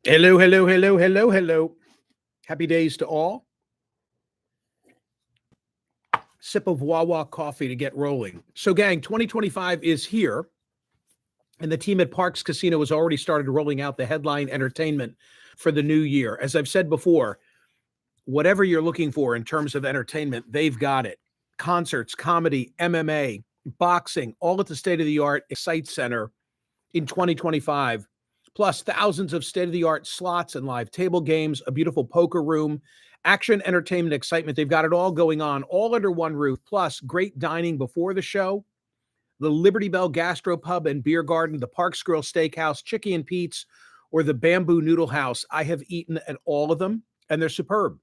Hello, hello, hello, hello, hello. Happy days to all. Sip of Wawa coffee to get rolling. So, gang, 2025 is here, and the team at Parks Casino has already started rolling out the headline entertainment for the new year. As I've said before, whatever you're looking for in terms of entertainment, they've got it. Concerts, comedy, MMA, boxing, all at the state of the art Excite Center in 2025, plus thousands of state of the art slots and live table games, a beautiful poker room, action, entertainment, excitement. They've got it all going on, all under one roof, plus great dining before the show. The Liberty Bell Gastro Pub and Beer Garden, the Parks Grill Steakhouse, Chicky and Pete's, or the Bamboo Noodle House. I have eaten at all of them, and they're superb.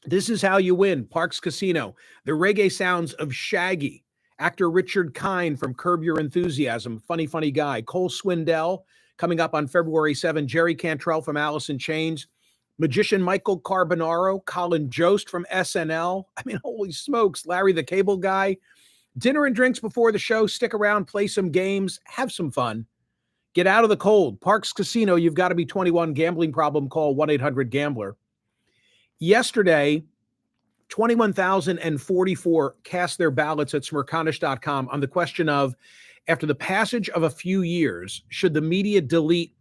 This is how you win. Parks Casino, the reggae sounds of Shaggy, actor Richard Kind from Curb Your Enthusiasm, funny, funny guy. Cole Swindell coming up on February 7, Jerry Cantrell from Alice in Chains, magician Michael Carbonaro, Colin Jost from SNL. I mean, holy smokes, Larry the Cable Guy. Dinner and drinks before the show. Stick around, play some games, have some fun. Get out of the cold. Parks Casino, you've got to be 21. Gambling problem, call 1-800-GAMBLER. Yesterday, 21,044 cast their ballots at Smerconish.com on the question of, after the passage of a few years, should the media delete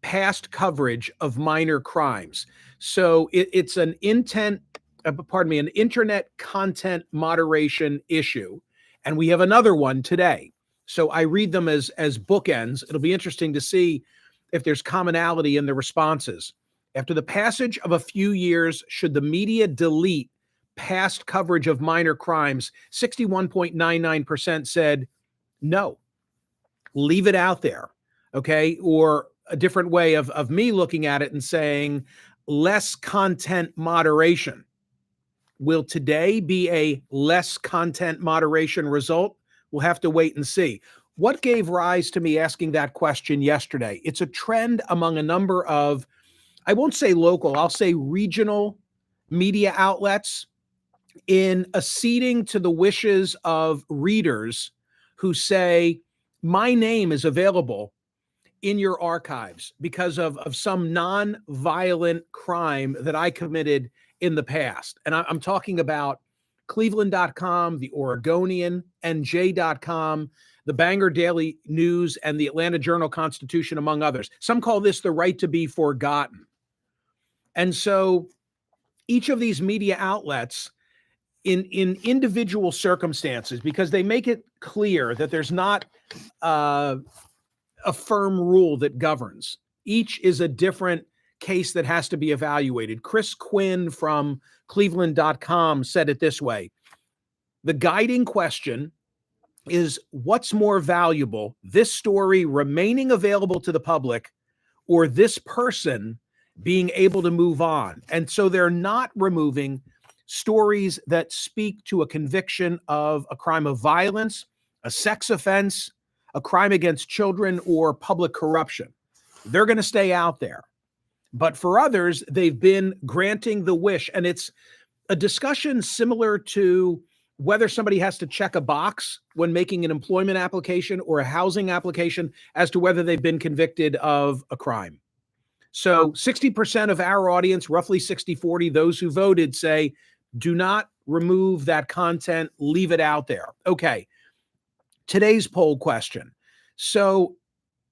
past coverage of minor crimes? So it's an an internet content moderation issue. And we have another one today. So I read them as bookends. It'll be interesting to see if there's commonality in the responses. After the passage of a few years, should the media delete past coverage of minor crimes? 61.99% said no, leave it out there. Okay. Or a different way of me looking at it and saying less content moderation. Will today be a less content moderation result? We'll have to wait and see. What gave rise to me asking that question yesterday? It's a trend among a number of, I won't say local, I'll say regional media outlets in acceding to the wishes of readers who say, my name is available in your archives because of some non-violent crime that I committed in the past. And I'm talking about Cleveland.com, the Oregonian, NJ.com, the Bangor Daily News, and the Atlanta Journal-Constitution, among others. Some call this the right to be forgotten. And so each of these media outlets, in individual circumstances, because they make it clear that there's not a firm rule that governs. Each is a different case that has to be evaluated. Chris Quinn from Cleveland.com said it this way: the guiding question is, what's more valuable, this story remaining available to the public or this person being able to move on? And so they're not removing stories that speak to a conviction of a crime of violence, a sex offense, a crime against children, or public corruption. They're going to stay out there. But for others, they've been granting the wish. And it's a discussion similar to whether somebody has to check a box when making an employment application or a housing application as to whether they've been convicted of a crime. So 60% of our audience, roughly 60-40, those who voted say, do not remove that content, leave it out there. Okay, today's poll question. So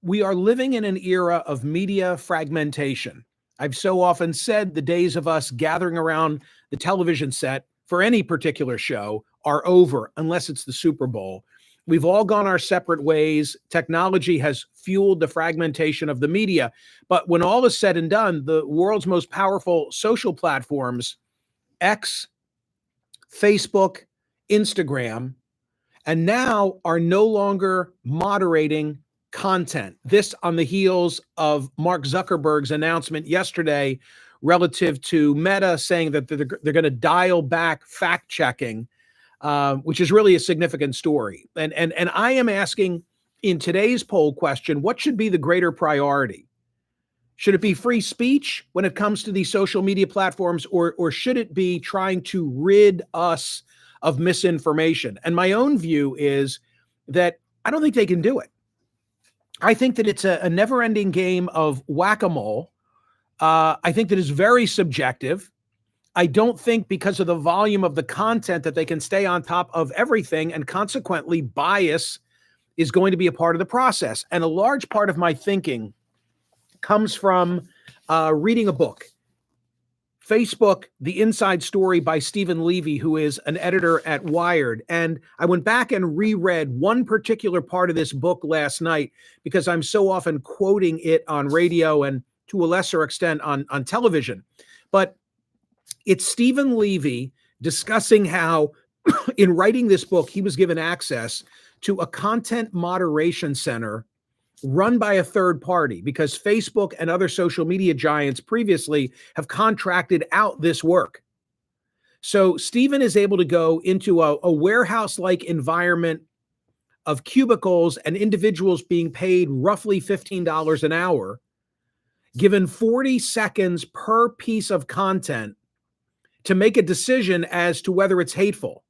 we are living in an era of media fragmentation. I've so often said the days of us gathering around the television set for any particular show are over, unless it's the Super Bowl. We've all gone our separate ways. Technology has fueled the fragmentation of the media. But when all is said and done, the world's most powerful social platforms, X, Facebook, Instagram, and now are no longer moderating content. This on the heels of Mark Zuckerberg's announcement yesterday relative to Meta saying that they're going to dial back fact checking, which is really a significant story. And I am asking in today's poll question, what should be the greater priority? Should it be free speech when it comes to these social media platforms, or should it be trying to rid us of misinformation? And my own view is that I don't think they can do it. I think that it's a never-ending game of whack-a-mole I think that is very subjective. I don't think because of the volume of the content that they can stay on top of everything, and consequently bias is going to be a part of the process. And a large part of my thinking comes from reading a book, Facebook, The Inside Story by Stephen Levy, who is an editor at Wired. And I went back and reread one particular part of this book last night because I'm so often quoting it on radio and to a lesser extent on television. But it's Stephen Levy discussing how in writing this book, he was given access to a content moderation center run by a third party because Facebook and other social media giants previously have contracted out this work. So Stephen is able to go into a warehouse-like environment of cubicles and individuals being paid roughly $15 an hour, given 40 seconds per piece of content to make a decision as to whether it's hateful,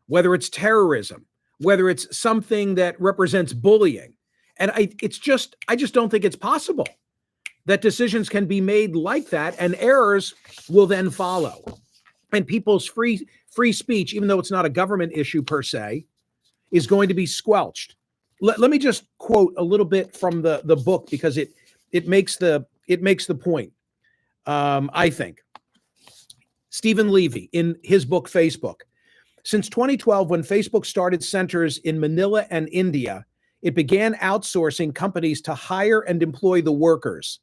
whether it's terrorism, whether it's something that represents bullying. And I just don't think it's possible that decisions can be made like that, and errors will then follow. And people's free speech, even though it's not a government issue per se, is going to be squelched. Let me just quote a little bit from the book because it makes the point. I think. Stephen Levy, in his book, Facebook. Since 2012, when Facebook started centers in Manila and India, it began outsourcing companies to hire and employ the workers.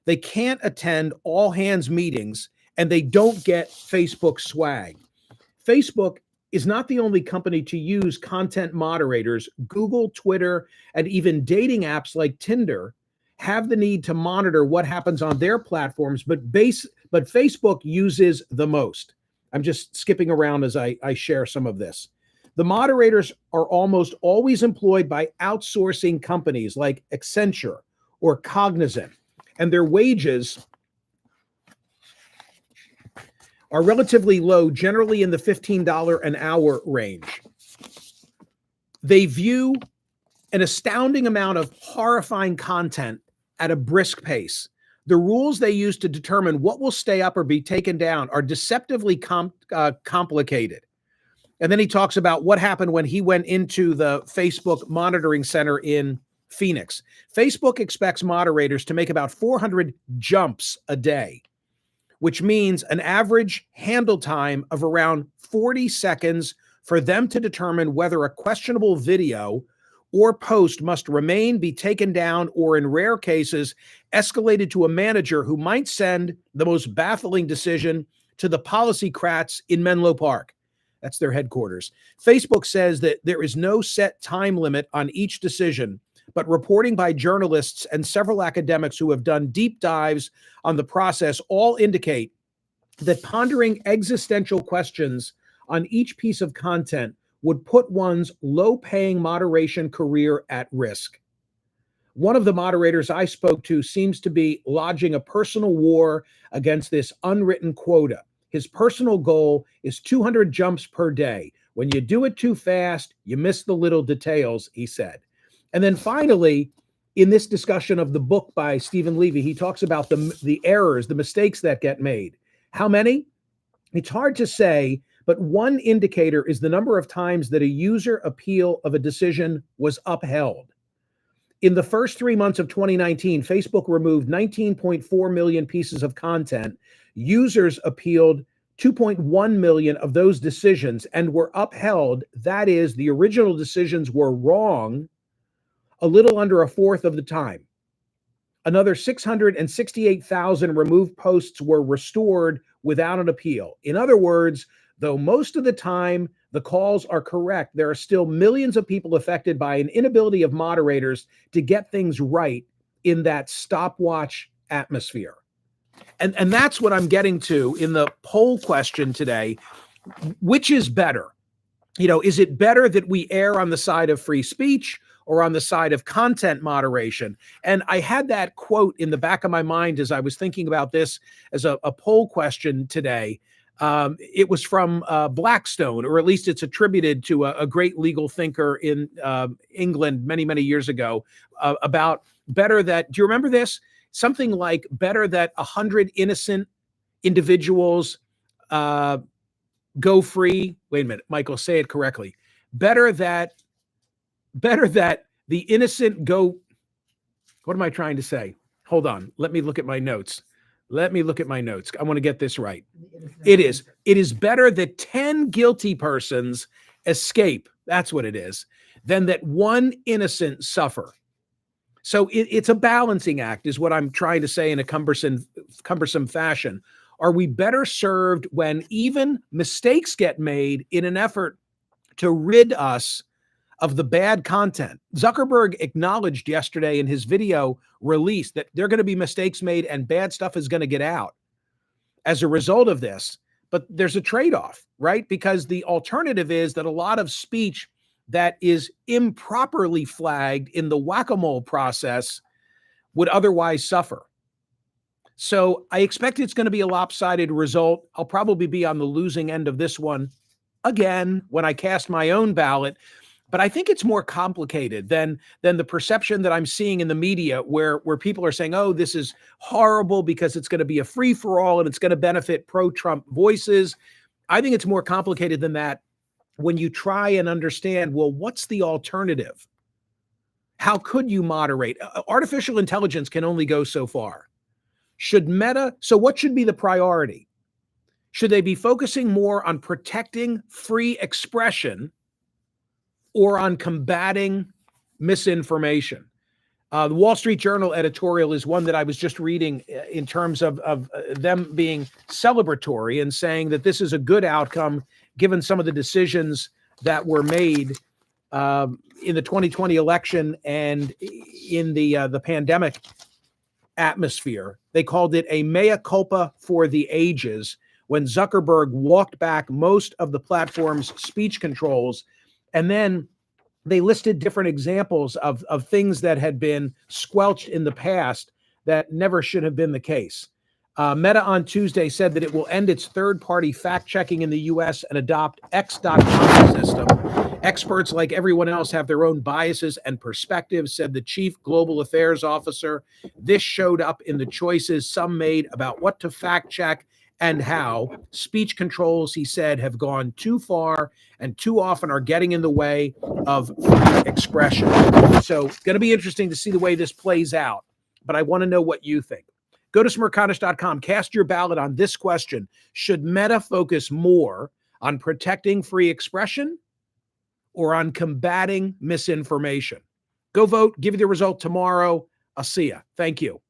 They can't attend all hands meetings and they don't get Facebook swag. Facebook is not the only company to use content moderators. Google, Twitter, and even dating apps like Tinder have the need to monitor what happens on their platforms, but Facebook uses the most. I'm just skipping around as I share some of this. The moderators are almost always employed by outsourcing companies like Accenture or Cognizant, and their wages are relatively low, generally in the $15 an hour range. They view an astounding amount of horrifying content at a brisk pace. The rules they use to determine what will stay up or be taken down are deceptively complicated. And then he talks about what happened when he went into the Facebook monitoring center in Phoenix. Facebook expects moderators to make about 400 jumps a day, which means an average handle time of around 40 seconds for them to determine whether a questionable video or post must remain, be taken down, or in rare cases, escalated to a manager who might send the most baffling decision to the policycrats in Menlo Park. That's their headquarters. Facebook says that there is no set time limit on each decision, but reporting by journalists and several academics who have done deep dives on the process all indicate that pondering existential questions on each piece of content would put one's low-paying moderation career at risk. One of the moderators I spoke to seems to be lodging a personal war against this unwritten quota. His personal goal is 200 jumps per day. When you do it too fast, you miss the little details, he said. And then finally, in this discussion of the book by Stephen Levy, he talks about the errors, the mistakes that get made. How many? It's hard to say, but one indicator is the number of times that a user appeal of a decision was upheld. In the first 3 months of 2019, Facebook removed 19.4 million pieces of content. Users appealed 2.1 million of those decisions and were upheld. That is, the original decisions were wrong a little under a fourth of the time. Another 668,000 removed posts were restored without an appeal. In other words, though most of the time the calls are correct, there are still millions of people affected by an inability of moderators to get things right in that stopwatch atmosphere. And that's what I'm getting to in the poll question today. Which is better? Is it better that we err on the side of free speech or on the side of content moderation? And I had that quote in the back of my mind as I was thinking about this as a poll question today. It was from Blackstone, or at least it's attributed to a great legal thinker in England many, many years ago about better that, do you remember this? something like better that 100 innocent individuals go free. Wait a minute, Michael, say it correctly. Better that the innocent go. What am I trying to say? Hold on. Let me look at my notes. I want to get this right. It is better that 10 guilty persons escape. That's what it is, than that one innocent suffer. So it's a balancing act, is what I'm trying to say in a cumbersome fashion. Are we better served when even mistakes get made in an effort to rid us of the bad content? Zuckerberg acknowledged yesterday in his video release that there are going to be mistakes made and bad stuff is going to get out as a result of this. But there's a trade-off, right? Because the alternative is that a lot of speech that is improperly flagged in the whack-a-mole process would otherwise suffer. So I expect it's going to be a lopsided result. I'll probably be on the losing end of this one again when I cast my own ballot. But I think it's more complicated than the perception that I'm seeing in the media where people are saying, oh, this is horrible because it's going to be a free-for-all and it's going to benefit pro-Trump voices. I think it's more complicated than that when you try and understand, well, what's the alternative? How could you moderate? Artificial intelligence can only go so far. So what should be the priority? Should they be focusing more on protecting free expression or on combating misinformation? The Wall Street Journal editorial is one that I was just reading in terms of them being celebratory and saying that this is a good outcome given some of the decisions that were made in the 2020 election and in the pandemic atmosphere. They called it a mea culpa for the ages when Zuckerberg walked back most of the platform's speech controls. And then they listed different examples of things that had been squelched in the past that never should have been the case. Meta on Tuesday said that it will end its third-party fact-checking in the U.S. and adopt X.com system. Experts, like everyone else, have their own biases and perspectives, said the chief global affairs officer. This showed up in the choices some made about what to fact-check and how. Speech controls, he said, have gone too far and too often are getting in the way of free expression. So going to be interesting to see the way this plays out, but I want to know what you think. Go to Smerconish.com, cast your ballot on this question. Should Meta focus more on protecting free expression or on combating misinformation? Go vote, give you the result tomorrow. I'll see you. Thank you.